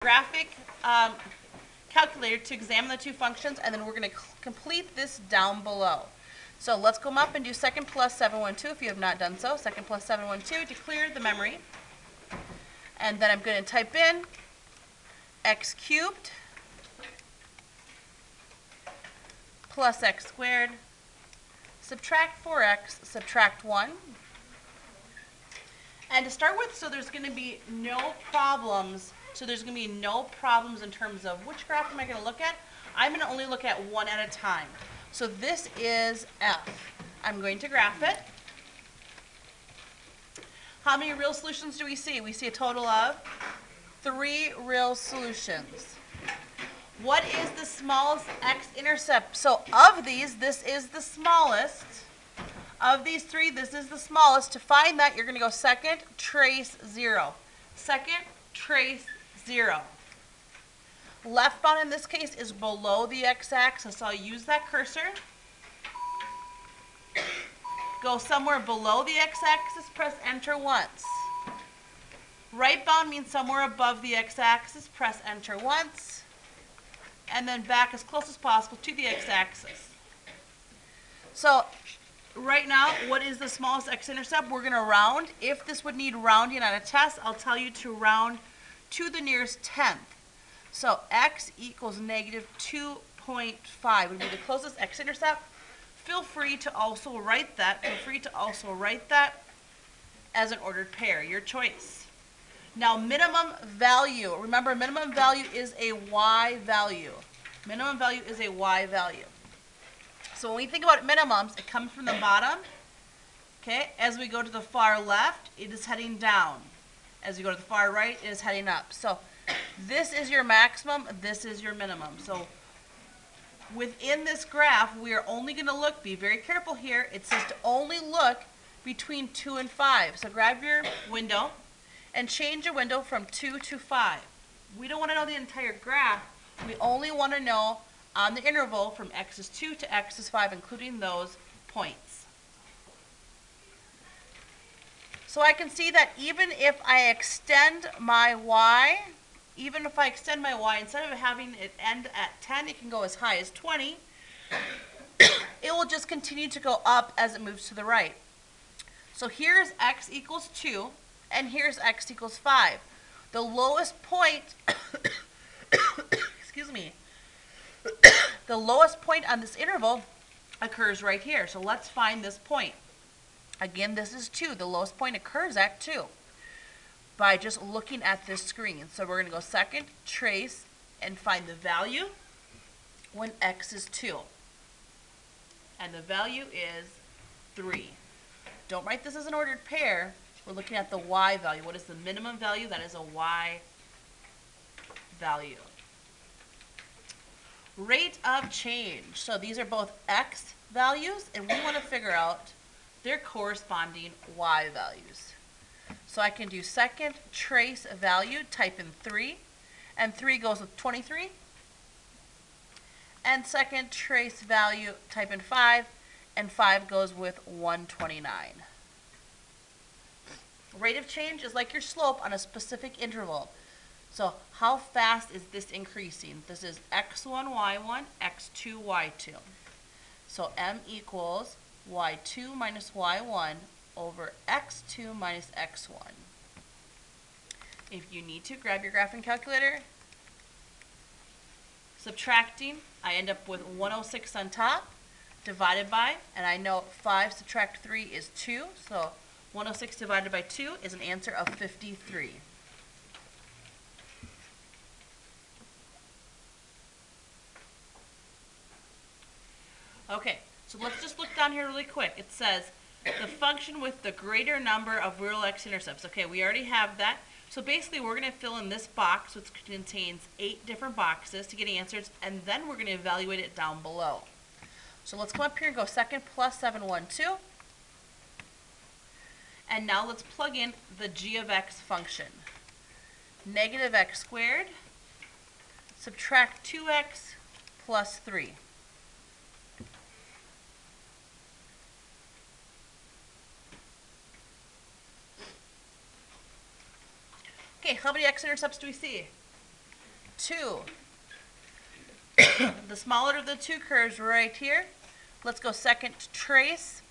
graphic calculator to examine the two functions, and then we're going to complete this down below. So let's come up and do second plus 712 if you have not done so. Second plus 712 to clear the memory. And then I'm going to type in x cubed plus x squared, subtract 4x, subtract 1. And to start with, so there's going to be no problems. So there's going to be no problems in terms of which graph am I going to look at. I'm going to only look at one at a time. So this is f. I'm going to graph it. How many real solutions do we see? We see a total of 3 real solutions. What is the smallest x-intercept? So of these, this is the smallest. Of these 3, this is the smallest. To find that, you're going to go second, trace 0. Second, trace 0. Left bound in this case is below the x-axis, so I'll use that cursor. Go somewhere below the x-axis, press enter once. Right bound means somewhere above the x-axis, press enter once. And then back as close as possible to the x-axis. So right now, what is the smallest x-intercept? We're going to round. If this would need rounding on a test, I'll tell you to round to the nearest tenth. So x equals negative 2.5 would be the closest x-intercept. Feel free to also write that. As an ordered pair, your choice. Now minimum value. Remember, minimum value is a y value. Minimum value is a y value. So when we think about minimums, it comes from the bottom. Okay, as we go to the far left, it is heading down. As we go to the far right, it is heading up. So this is your maximum, this is your minimum. So within this graph, we are only going to look, be very careful here, it says to only look between 2 and 5. So grab your window and change your window from 2 to 5. We don't want to know the entire graph, we only want to know on the interval from x is 2 to x is 5, including those points. So I can see that even if I extend my y, instead of having it end at 10, it can go as high as 20. It will just continue to go up as it moves to the right. So here's x equals 2, and here's x equals 5. The lowest point, excuse me, the lowest point on this interval occurs right here. So let's find this point. Again, this is 2. The lowest point occurs at 2 by just looking at this screen. So we're going to go second, trace, and find the value when x is 2. And the value is 3. Don't write this as an ordered pair. We're looking at the y value. What is the minimum value? That is a y value. Rate of change. So these are both x values, and we want to figure out their corresponding y values. So I can do second, trace value, type in 3, and 3 goes with 23. And second, trace value, type in 5, and 5 goes with 129. Rate of change is like your slope on a specific interval. So how fast is this increasing? This is x1, y1, x2, y2. So m equals y2 minus y1 over x2 minus x1. If you need to, grab your graphing calculator. Subtracting, I end up with 106 on top, divided by, and I know 5 subtract 3 is 2, so 106 divided by 2 is an answer of 53. Okay, so let's just look down here really quick. It says the function with the greater number of real x-intercepts. Okay, we already have that. So basically, we're going to fill in this box, which contains 8 different boxes to get answers, and then we're going to evaluate it down below. So let's come up here and go second plus 712. And now let's plug in the g of x function. Negative x squared, subtract 2x plus 3. Okay, how many x-intercepts do we see? 2. The smaller of the two curves right here. Let's go second trace,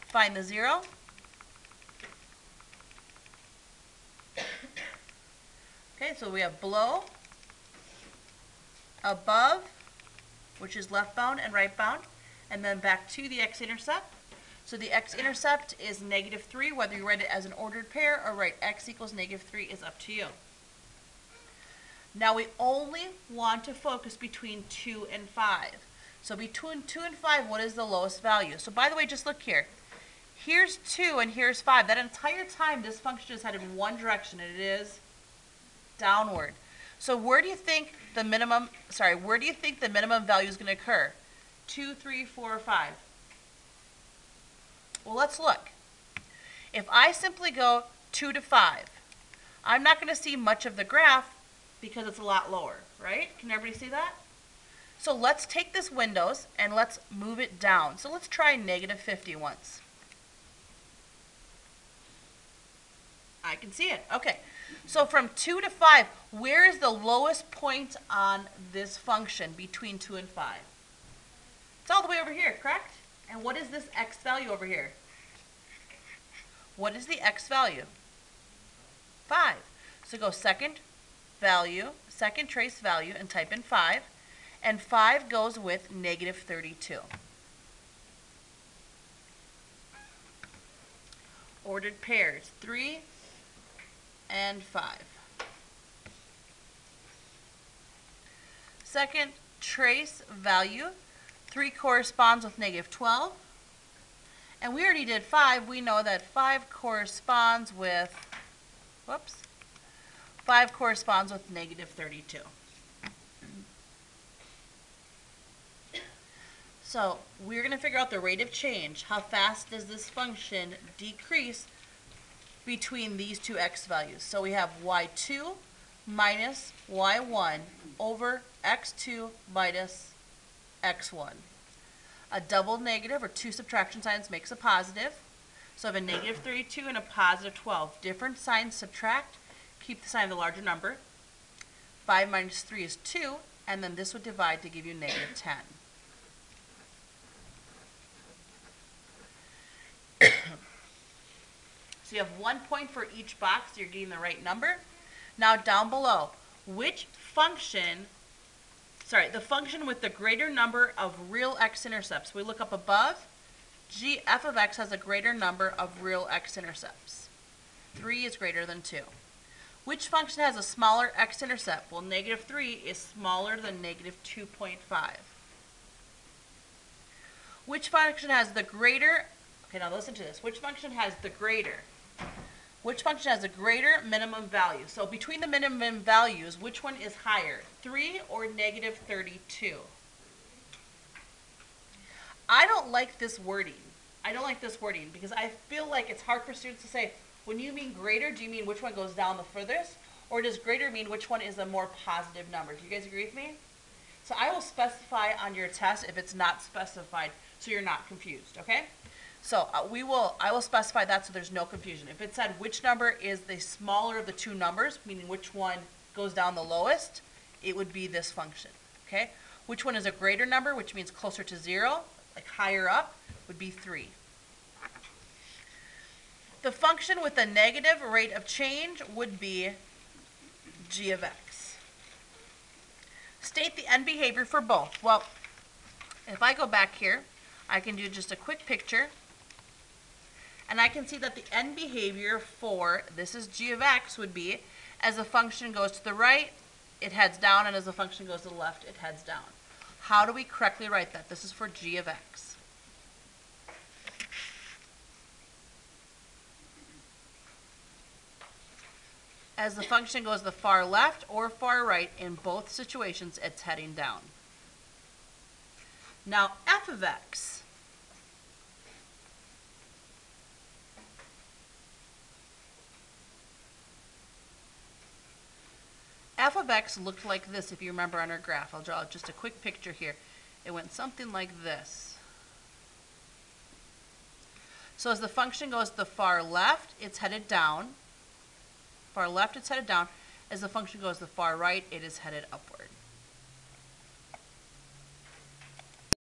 find the 0. Okay, so we have below, above, which is left bound and right bound, and then back to the x-intercept. So the x-intercept is -3, whether you write it as an ordered pair or write x equals -3 is up to you. Now we only want to focus between 2 and 5. So between 2 and 5, what is the lowest value? So by the way, just look here. Here's 2 and here's 5. That entire time this function is headed in one direction, and it is downward. So where do you think the minimum value is going to occur? 2, 3, 4, or 5? Well, let's look. If I simply go 2 to 5, I'm not going to see much of the graph because it's a lot lower, right? Can everybody see that? So let's take this Windows and let's move it down. So let's try -50 once. I can see it. Okay. So from 2 to 5, where is the lowest point on this function between 2 and 5? It's all the way over here, correct? And what is this x value over here? What is the x value? 5. So go second trace value, and type in 5. And 5 goes with -32. Ordered pairs, 3 and 5. Second trace value, 3 corresponds with -12. And we already did 5. We know that 5 corresponds with, -32. So we're going to figure out the rate of change. How fast does this function decrease between these two x values? So we have y2 minus y1 over x2 minus x1. A double negative, or two subtraction signs, makes a positive. So I have a -32 and a +12. Different signs subtract. Keep the sign of the larger number. 5 minus 3 is 2, and then this would divide to give you -10. So you have 1 point for each box. You're getting the right number. Now down below, the function with the greater number of real x-intercepts. We look up above. F of x has a greater number of real x-intercepts. 3 is greater than 2. Which function has a smaller x-intercept? Well, -3 is smaller than -2.5. Which function has the greater, okay, now listen to this. Which function has a greater minimum value? So between the minimum values, which one is higher, 3 or -32? I don't like this wording. Because I feel like it's hard for students to say, when you mean greater, do you mean which one goes down the furthest? Or does greater mean which one is a more positive number? Do you guys agree with me? So I will specify on your test if it's not specified so you're not confused, okay? So I will specify that so there's no confusion. If it said which number is the smaller of the two numbers, meaning which one goes down the lowest, it would be this function, okay? Which one is a greater number, which means closer to 0, like higher up, would be 3. The function with a negative rate of change would be g of x. State the end behavior for both. Well, if I go back here, I can do just a quick picture. And I can see that the end behavior for, this is g of x, would be as the function goes to the right, it heads down, and as the function goes to the left, it heads down. How do we correctly write that? This is for g of x. As the function goes to the far left or far right, in both situations, it's heading down. Now, f of x. F of x looked like this, if you remember on our graph. I'll draw just a quick picture here. It went something like this. So as the function goes to the far left, it's headed down. Far left, it's headed down. As the function goes to the far right, it is headed upward.